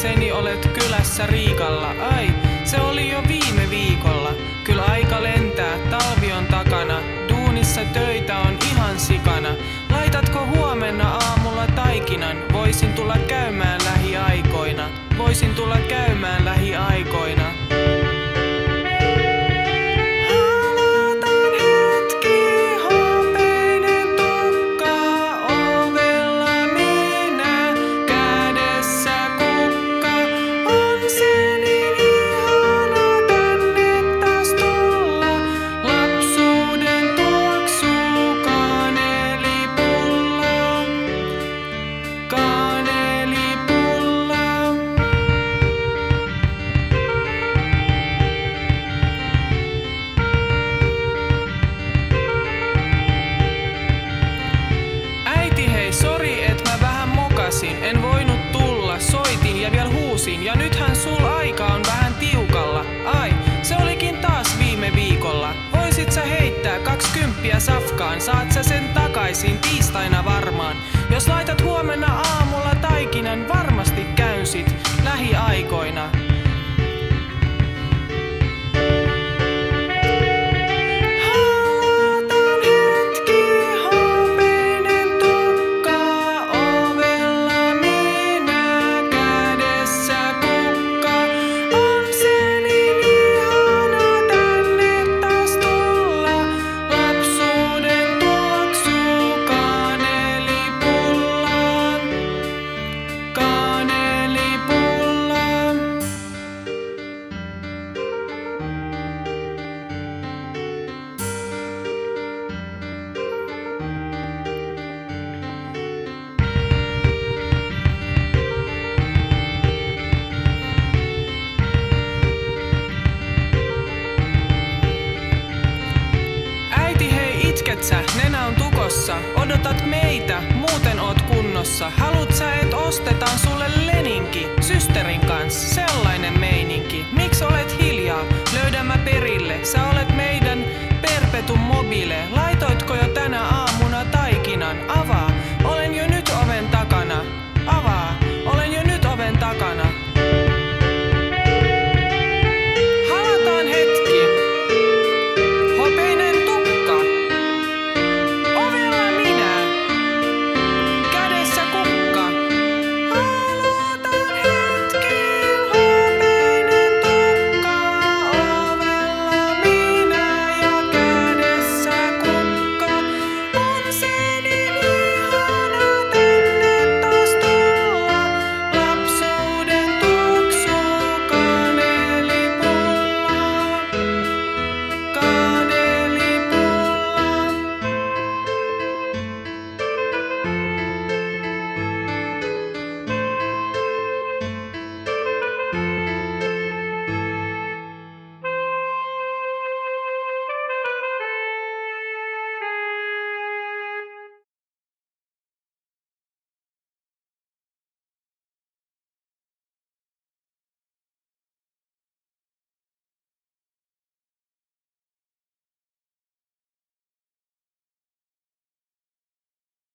ilokseni olet kylässä Riikalla. Ai, se oli jo viime viikolla. Kyllä aika lentää, talvi on takana. Duunissa töitä on ihan sikana. Laitatko huomenna aamulla taikinan? Voisin tulla käymään lähiaikoina. Voisin tulla käymään lähiaikoina. En voinut tulla, soitin ja vielä huusin. Ja nythän sul aika on vähän tiukalla. Ai, se olikin taas viime viikolla. Voisit sä heittää 20 safkaan? Saat sä sen takaisin tiistaina varmaan. Jos laitat huomenna aamulla taikinan, varmasti käyn sit lähiaikoina. Nenä on tukossa, odotat meitä.